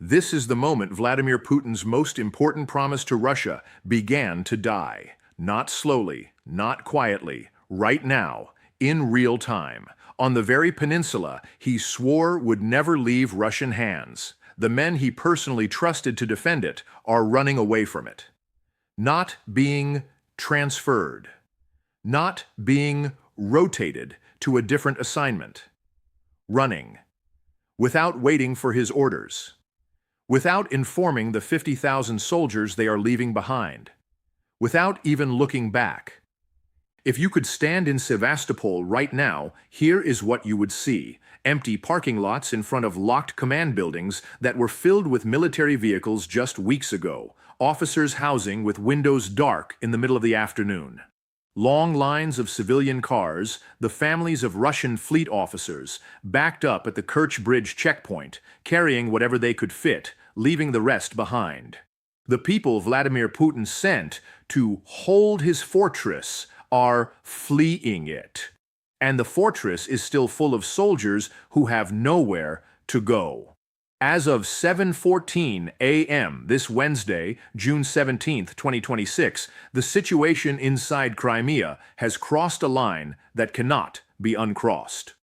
This is the moment Vladimir Putin's most important promise to Russia began to die. Not slowly, not quietly, right now, in real time. On the very peninsula he swore would never leave Russian hands. The men he personally trusted to defend it are running away from it. Not being transferred. Not being rotated to a different assignment. Running. Without waiting for his orders. Without informing the 50,000 soldiers they are leaving behind. Without even looking back. If you could stand in Sevastopol right now, here is what you would see. Empty parking lots in front of locked command buildings that were filled with military vehicles just weeks ago. Officers' housing with windows dark in the middle of the afternoon. Long lines of civilian cars, the families of Russian fleet officers, backed up at the Kerch Bridge checkpoint, carrying whatever they could fit, leaving the rest behind. The people Vladimir Putin sent to hold his fortress are fleeing it. And the fortress is still full of soldiers who have nowhere to go. As of 7:14 a.m. this Wednesday, June 17, 2026, the situation inside Crimea has crossed a line that cannot be uncrossed.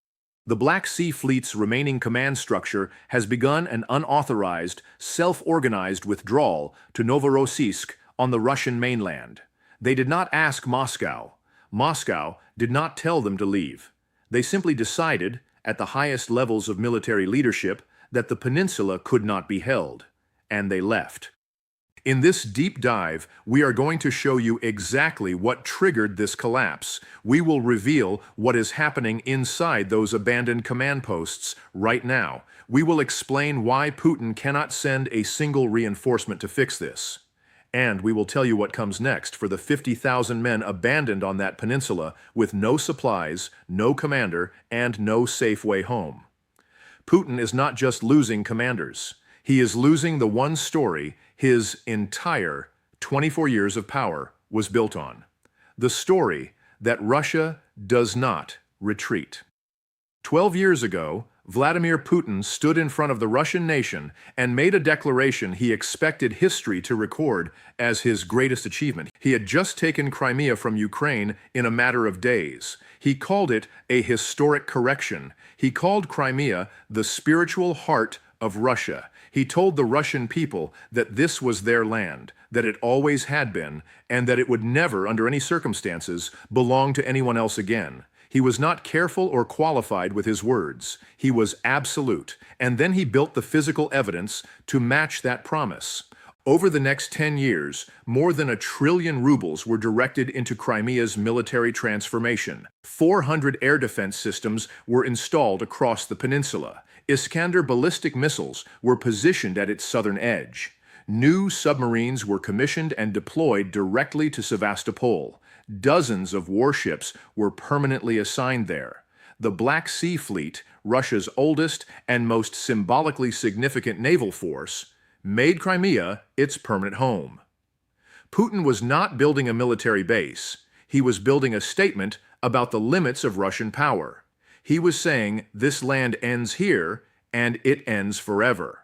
The Black Sea Fleet's remaining command structure has begun an unauthorized, self-organized withdrawal to Novorossiysk on the Russian mainland. They did not ask Moscow. Moscow did not tell them to leave. They simply decided, at the highest levels of military leadership, that the peninsula could not be held, and they left. In this deep dive, we are going to show you exactly what triggered this collapse. We will reveal what is happening inside those abandoned command posts right now. We will explain why Putin cannot send a single reinforcement to fix this. And we will tell you what comes next for the 50,000 men abandoned on that peninsula with no supplies, no commander, and no safe way home. Putin is not just losing commanders. He is losing the one story his entire 24 years of power was built on. The story that Russia does not retreat. 12 years ago, Vladimir Putin stood in front of the Russian nation and made a declaration he expected history to record as his greatest achievement. He had just taken Crimea from Ukraine in a matter of days. He called it a historic correction. He called Crimea the spiritual heart of Russia. He told the Russian people that this was their land, that it always had been, and that it would never, under any circumstances, belong to anyone else again. He was not careful or qualified with his words. He was absolute. And then he built the physical evidence to match that promise. Over the next 10 years, more than 1 trillion rubles were directed into Crimea's military transformation. 400 air defense systems were installed across the peninsula. Iskander ballistic missiles were positioned at its southern edge. New submarines were commissioned and deployed directly to Sevastopol. Dozens of warships were permanently assigned there. The Black Sea Fleet, Russia's oldest and most symbolically significant naval force, made Crimea its permanent home. Putin was not building a military base. He was building a statement about the limits of Russian power. He was saying, this land ends here, and it ends forever.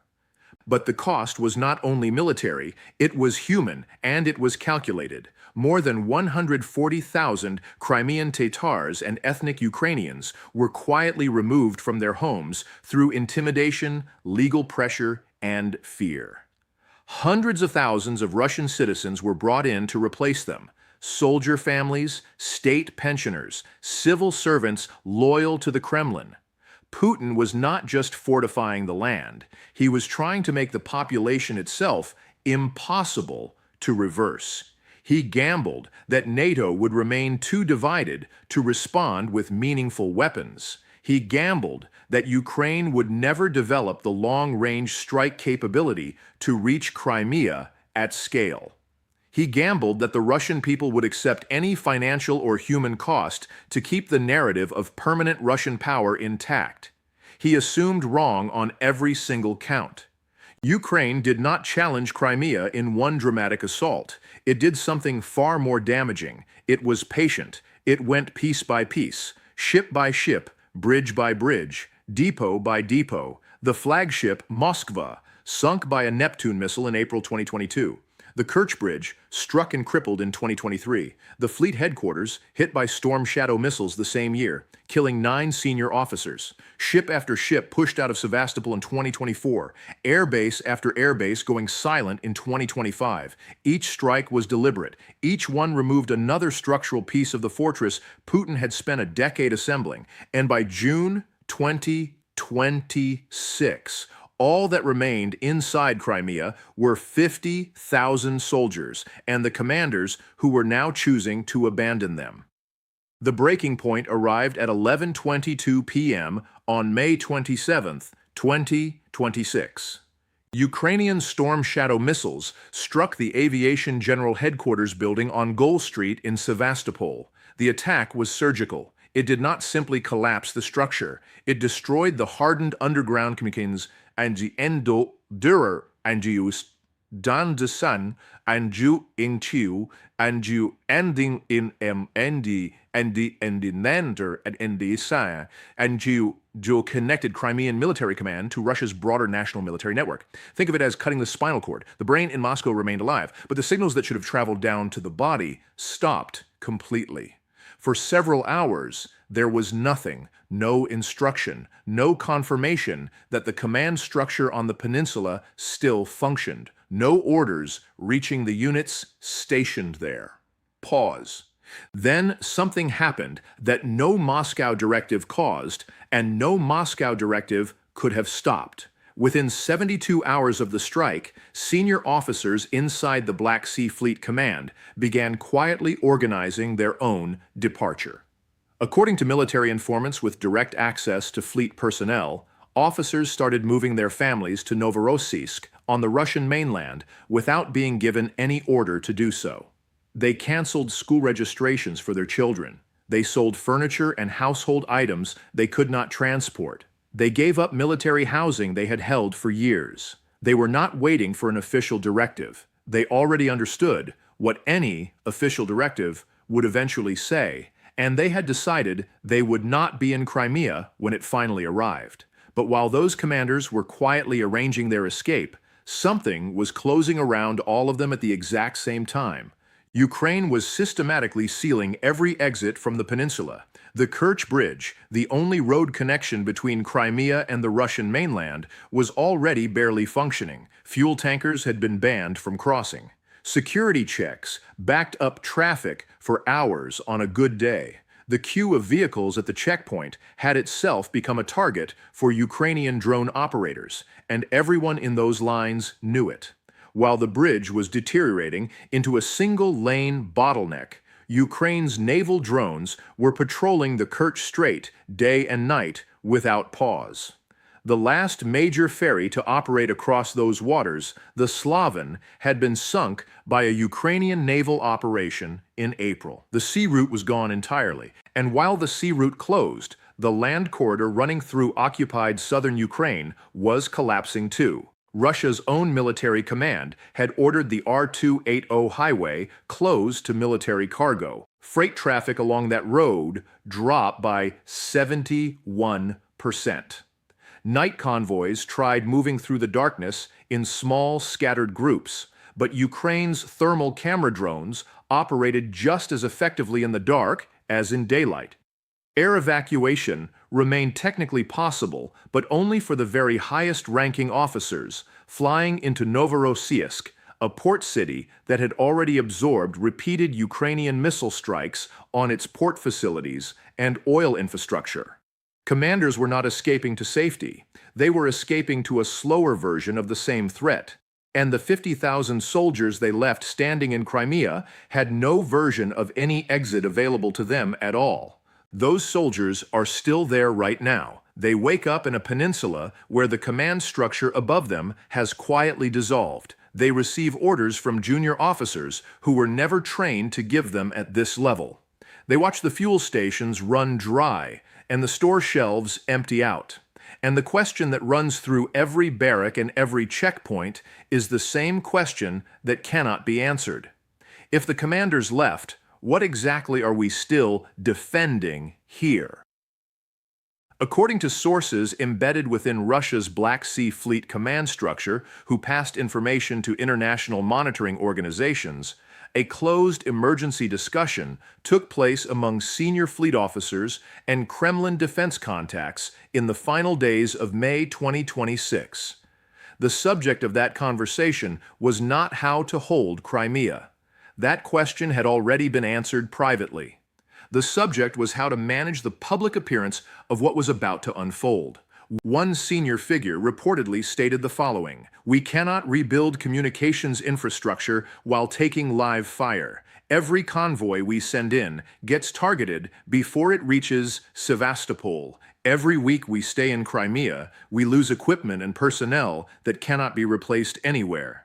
But the cost was not only military, it was human, and it was calculated. More than 140,000 Crimean Tatars and ethnic Ukrainians were quietly removed from their homes through intimidation, legal pressure, and fear. Hundreds of thousands of Russian citizens were brought in to replace them. Soldier families, state pensioners, civil servants loyal to the Kremlin. Putin was not just fortifying the land, he was trying to make the population itself impossible to reverse. He gambled that NATO would remain too divided to respond with meaningful weapons. He gambled that Ukraine would never develop the long-range strike capability to reach Crimea at scale. He gambled that the Russian people would accept any financial or human cost to keep the narrative of permanent Russian power intact. He assumed wrong on every single count. Ukraine did not challenge Crimea in one dramatic assault. It did something far more damaging. It was patient. It went piece by piece, ship by ship, bridge by bridge, depot by depot. The flagship, Moskva, sunk by a Neptune missile in April 2022. The Kerch Bridge, struck and crippled in 2023. The fleet headquarters, hit by Storm Shadow missiles the same year, killing 9 senior officers. Ship after ship pushed out of Sevastopol in 2024. Airbase after airbase going silent in 2025. Each strike was deliberate. Each one removed another structural piece of the fortress Putin had spent a decade assembling. And by June 2026, all that remained inside Crimea were 50,000 soldiers and the commanders who were now choosing to abandon them. The breaking point arrived at 11:22 p.m. on May 27, 2026. Ukrainian Storm Shadow missiles struck the Aviation General Headquarters building on Goal Street in Sevastopol. The attack was surgical. It did not simply collapse the structure. It destroyed the hardened underground communications and the endurer and use dan de sun and ju in chu and ju ending in mnd and the nander and the sa and ju connected Crimean military command to Russia's broader national military network. Think of it as cutting the spinal cord. The brain in Moscow remained alive, but the signals that should have traveled down to the body stopped completely. For several hours, there was nothing, no instruction, no confirmation that the command structure on the peninsula still functioned, no orders reaching the units stationed there. Pause. Then something happened that no Moscow directive caused, and no Moscow directive could have stopped. Within 72 hours of the strike, senior officers inside the Black Sea Fleet Command began quietly organizing their own departure. According to military informants with direct access to fleet personnel, officers started moving their families to Novorossiysk on the Russian mainland without being given any order to do so. They canceled school registrations for their children. They sold furniture and household items they could not transport. They gave up military housing they had held for years. They were not waiting for an official directive. They already understood what any official directive would eventually say, and they had decided they would not be in Crimea when it finally arrived. But while those commanders were quietly arranging their escape, something was closing around all of them at the exact same time. Ukraine was systematically sealing every exit from the peninsula. The Kerch Bridge, the only road connection between Crimea and the Russian mainland, was already barely functioning. Fuel tankers had been banned from crossing. Security checks backed up traffic for hours on a good day. The queue of vehicles at the checkpoint had itself become a target for Ukrainian drone operators, and everyone in those lines knew it. While the bridge was deteriorating into a single-lane bottleneck, Ukraine's naval drones were patrolling the Kerch Strait day and night without pause. The last major ferry to operate across those waters, the Slavin, had been sunk by a Ukrainian naval operation in April. The sea route was gone entirely, and while the sea route closed, the land corridor running through occupied southern Ukraine was collapsing too. Russia's own military command had ordered the R-280 highway closed to military cargo. Freight traffic along that road dropped by 71%. Night convoys tried moving through the darkness in small, scattered groups, but Ukraine's thermal camera drones operated just as effectively in the dark as in daylight. Air evacuation remained technically possible, but only for the very highest-ranking officers flying into Novorossiysk, a port city that had already absorbed repeated Ukrainian missile strikes on its port facilities and oil infrastructure. Commanders were not escaping to safety. They were escaping to a slower version of the same threat. And the 50,000 soldiers they left standing in Crimea had no version of any exit available to them at all. Those soldiers are still there right now. They wake up in a peninsula where the command structure above them has quietly dissolved. They receive orders from junior officers who were never trained to give them at this level. They watch the fuel stations run dry and the store shelves empty out. And the question that runs through every barrack and every checkpoint is the same question that cannot be answered. If the commanders left, what exactly are we still defending here? According to sources embedded within Russia's Black Sea Fleet command structure who passed information to international monitoring organizations, a closed emergency discussion took place among senior fleet officers and Kremlin defense contacts in the final days of May 2026. The subject of that conversation was not how to hold Crimea. That question had already been answered privately. The subject was how to manage the public appearance of what was about to unfold. One senior figure reportedly stated the following: "We cannot rebuild communications infrastructure while taking live fire. Every convoy we send in gets targeted before it reaches Sevastopol. Every week we stay in Crimea, we lose equipment and personnel that cannot be replaced anywhere."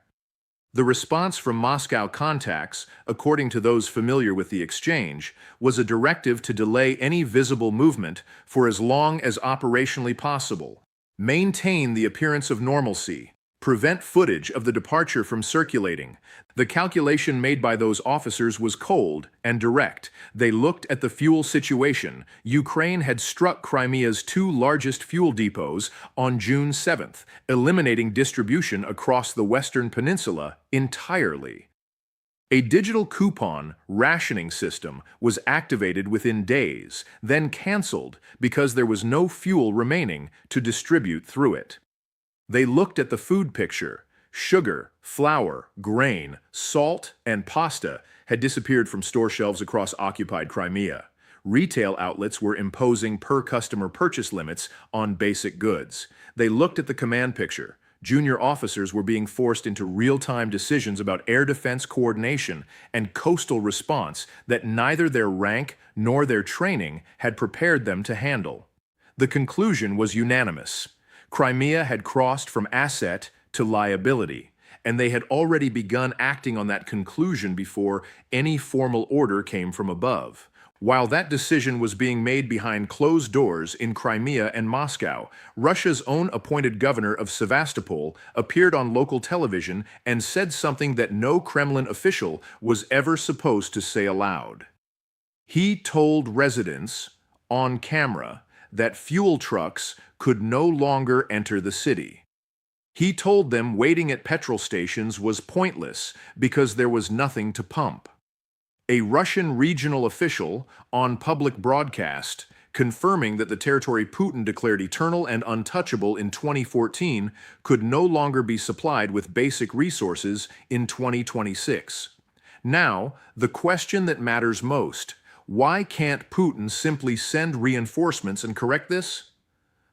The response from Moscow contacts, according to those familiar with the exchange, was a directive to delay any visible movement for as long as operationally possible, maintain the appearance of normalcy, prevent footage of the departure from circulating. The calculation made by those officers was cold and direct. They looked at the fuel situation. Ukraine had struck Crimea's two largest fuel depots on June 7th, eliminating distribution across the Western Peninsula entirely. A digital coupon rationing system was activated within days, then canceled because there was no fuel remaining to distribute through it. They looked at the food picture. Sugar, flour, grain, salt, and pasta had disappeared from store shelves across occupied Crimea. Retail outlets were imposing per-customer purchase limits on basic goods. They looked at the command picture. Junior officers were being forced into real-time decisions about air defense coordination and coastal response that neither their rank nor their training had prepared them to handle. The conclusion was unanimous. Crimea had crossed from asset to liability, and they had already begun acting on that conclusion before any formal order came from above. While that decision was being made behind closed doors in Crimea and Moscow, Russia's own appointed governor of Sevastopol appeared on local television and said something that no Kremlin official was ever supposed to say aloud. He told residents, on camera, that fuel trucks could no longer enter the city. He told them waiting at petrol stations was pointless because there was nothing to pump. A Russian regional official, on public broadcast, confirming that the territory Putin declared eternal and untouchable in 2014 could no longer be supplied with basic resources in 2026. Now, the question that matters most: why can't Putin simply send reinforcements and correct this?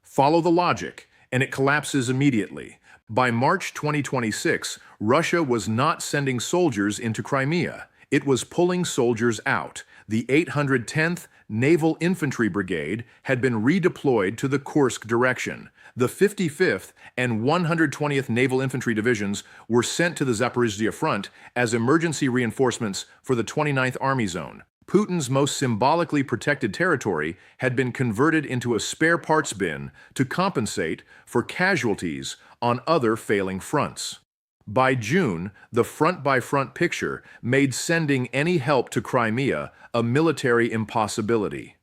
Follow the logic, and it collapses immediately. By March 2026, Russia was not sending soldiers into Crimea. It was pulling soldiers out. The 810th Naval Infantry Brigade had been redeployed to the Kursk direction. The 55th and 120th Naval Infantry Divisions were sent to the Zaporizhzhia front as emergency reinforcements for the 29th Army Zone. Putin's most symbolically protected territory had been converted into a spare parts bin to compensate for casualties on other failing fronts. By June, the front-by-front picture made sending any help to Crimea a military impossibility.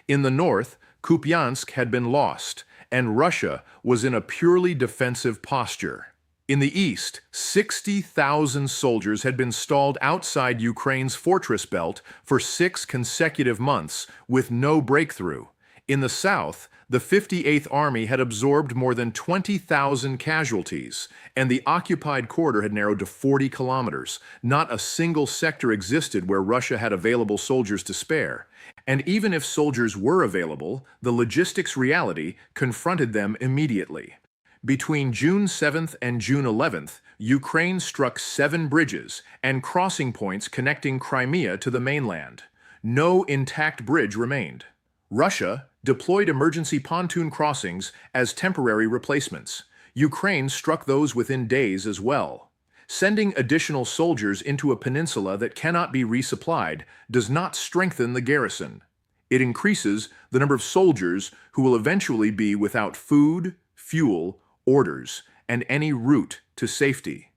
In the north, Kupiansk had been lost, and Russia was in a purely defensive posture. In the east, 60,000 soldiers had been stalled outside Ukraine's fortress belt for 6 consecutive months with no breakthrough. In the south, the 58th Army had absorbed more than 20,000 casualties, and the occupied corridor had narrowed to 40 kilometers. Not a single sector existed where Russia had available soldiers to spare. And even if soldiers were available, the logistics reality confronted them immediately. Between June 7th and June 11th, Ukraine struck 7 bridges and crossing points connecting Crimea to the mainland. No intact bridge remained. Russia deployed emergency pontoon crossings as temporary replacements. Ukraine struck those within days as well. Sending additional soldiers into a peninsula that cannot be resupplied does not strengthen the garrison. It increases the number of soldiers who will eventually be without food, fuel, orders, and any route to safety.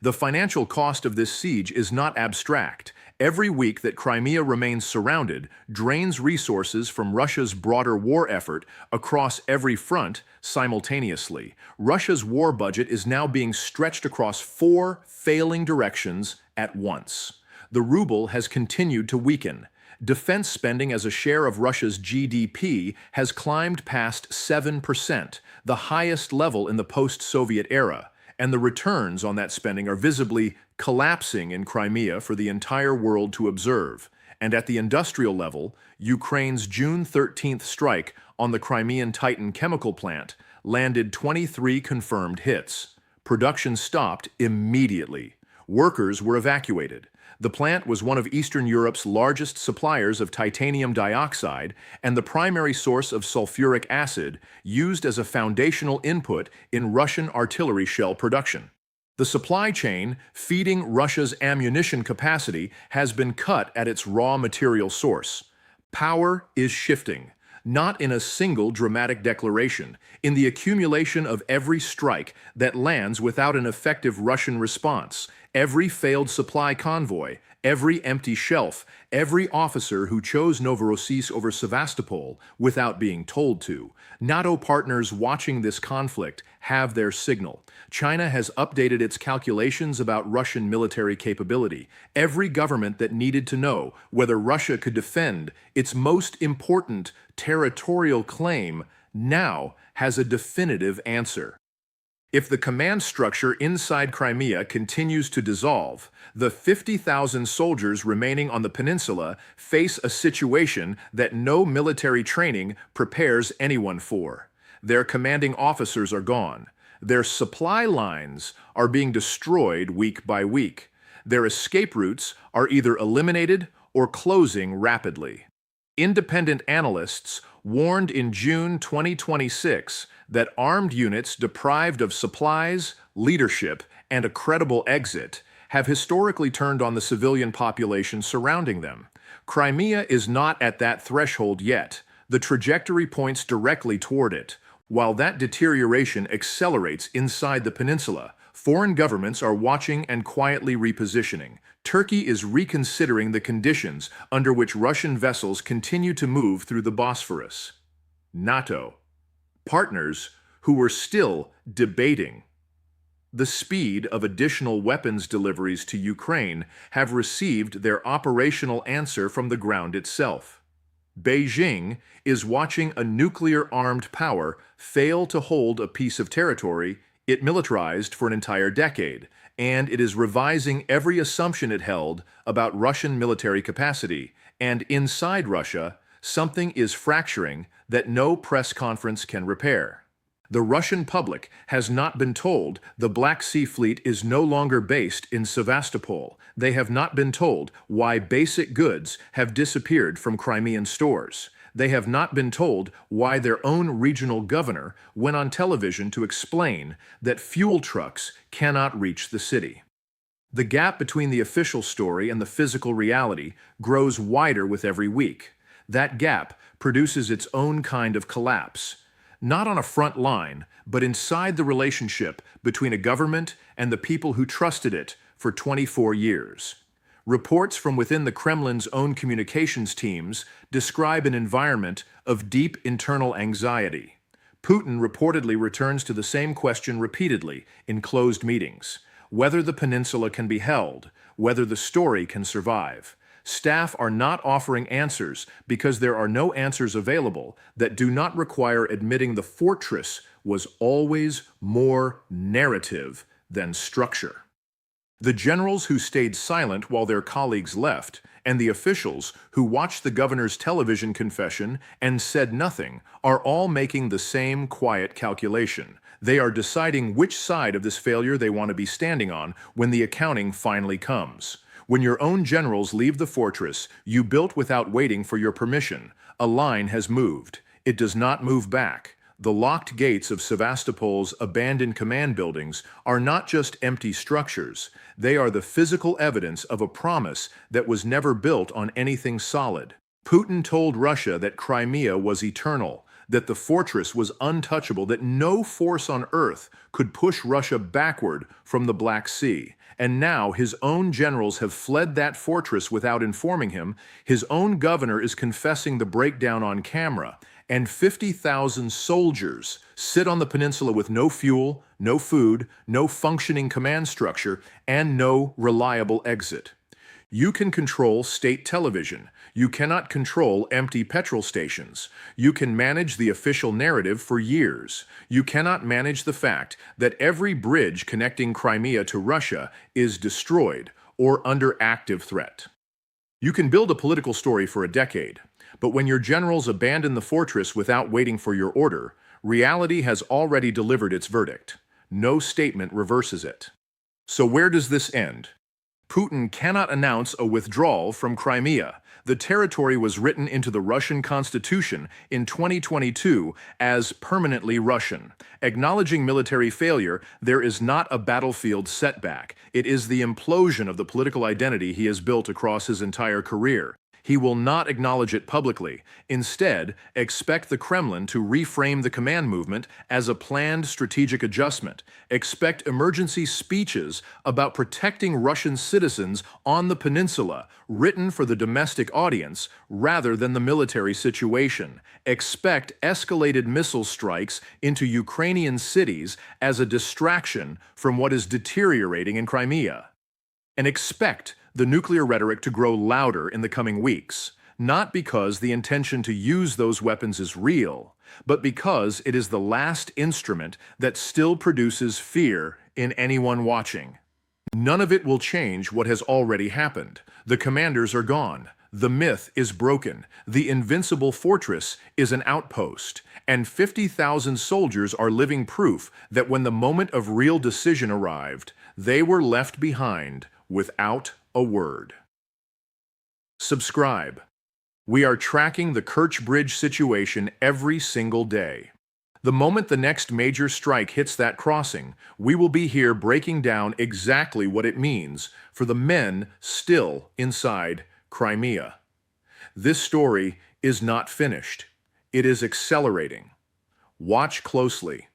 The financial cost of this siege is not abstract, Every week that Crimea remains surrounded drains resources from Russia's broader war effort across every front simultaneously. Russia's war budget is now being stretched across four failing directions at once. The ruble has continued to weaken. Defense spending as a share of Russia's GDP has climbed past 7%, the highest level in the post-Soviet era, and the returns on that spending are visibly collapsing in Crimea for the entire world to observe. And at the industrial level, Ukraine's June 13th strike on the Crimean Titan chemical plant landed 23 confirmed hits. Production stopped immediately. Workers were evacuated. The plant was one of Eastern Europe's largest suppliers of titanium dioxide and the primary source of sulfuric acid used as a foundational input in Russian artillery shell production. The supply chain feeding Russia's ammunition capacity has been cut at its raw material source. Power is shifting, not in a single dramatic declaration, in the accumulation of every strike that lands without an effective Russian response, every failed supply convoy, every empty shelf, every officer who chose Novorossiysk over Sevastopol without being told to. NATO partners watching this conflict have their signal. China has updated its calculations about Russian military capability. Every government that needed to know whether Russia could defend its most important territorial claim now has a definitive answer. If the command structure inside Crimea continues to dissolve, the 50,000 soldiers remaining on the peninsula face a situation that no military training prepares anyone for. Their commanding officers are gone. Their supply lines are being destroyed week by week. Their escape routes are either eliminated or closing rapidly. Independent analysts warned in June 2026 that armed units deprived of supplies, leadership, and a credible exit have historically turned on the civilian population surrounding them. Crimea is not at that threshold yet. The trajectory points directly toward it. While that deterioration accelerates inside the peninsula, foreign governments are watching and quietly repositioning. Turkey is reconsidering the conditions under which Russian vessels continue to move through the Bosphorus. NATO, partners who were still debating the speed of additional weapons deliveries to Ukraine, have received their operational answer from the ground itself. Beijing is watching a nuclear-armed power fail to hold a piece of territory it militarized for an entire decade, and it is revising every assumption it held about Russian military capacity. And inside Russia, something is fracturing that no press conference can repair. The Russian public has not been told the Black Sea Fleet is no longer based in Sevastopol. They have not been told why basic goods have disappeared from Crimean stores. They have not been told why their own regional governor went on television to explain that fuel trucks cannot reach the city. The gap between the official story and the physical reality grows wider with every week. That gap produces its own kind of collapse. Not on a front line, but inside the relationship between a government and the people who trusted it for 24 years. Reports from within the Kremlin's own communications teams describe an environment of deep internal anxiety. Putin reportedly returns to the same question repeatedly in closed meetings: whether the peninsula can be held, whether the story can survive. Staff are not offering answers because there are no answers available that do not require admitting the fortress was always more narrative than structure. The generals who stayed silent while their colleagues left, and the officials who watched the governor's television confession and said nothing, are all making the same quiet calculation. They are deciding which side of this failure they want to be standing on when the accounting finally comes. When your own generals leave the fortress you built without waiting for your permission, a line has moved. It does not move back. The locked gates of Sevastopol's abandoned command buildings are not just empty structures. They are the physical evidence of a promise that was never built on anything solid. Putin told Russia that Crimea was eternal. that the fortress was untouchable, that no force on earth could push Russia backward from the Black Sea. And now his own generals have fled that fortress without informing him. His own governor is confessing the breakdown on camera, and 50,000 soldiers sit on the peninsula with no fuel, no food, no functioning command structure, and no reliable exit. You can control state television. You cannot control empty petrol stations. You can manage the official narrative for years. You cannot manage the fact that every bridge connecting Crimea to Russia is destroyed or under active threat. You can build a political story for a decade, but when your generals abandon the fortress without waiting for your order, reality has already delivered its verdict. No statement reverses it. So where does this end? Putin cannot announce a withdrawal from Crimea. The territory was written into the Russian constitution in 2022 as permanently Russian. Acknowledging military failure, there is not a battlefield setback. It is the implosion of the political identity he has built across his entire career. He will not acknowledge it publicly. Instead, expect the Kremlin to reframe the command movement as a planned strategic adjustment. Expect emergency speeches about protecting Russian citizens on the peninsula, written for the domestic audience rather than the military situation. Expect escalated missile strikes into Ukrainian cities as a distraction from what is deteriorating in Crimea. And expect the nuclear rhetoric to grow louder in the coming weeks, not because the intention to use those weapons is real, but because it is the last instrument that still produces fear in anyone watching. None of it will change what has already happened. The commanders are gone. The myth is broken. The invincible fortress is an outpost. And 50,000 soldiers are living proof that when the moment of real decision arrived, they were left behind without a word. Subscribe. We are tracking the Kerch Bridge situation every single day. The moment the next major strike hits that crossing, we will be here breaking down exactly what it means for the men still inside Crimea. This story is not finished. It is accelerating. Watch closely.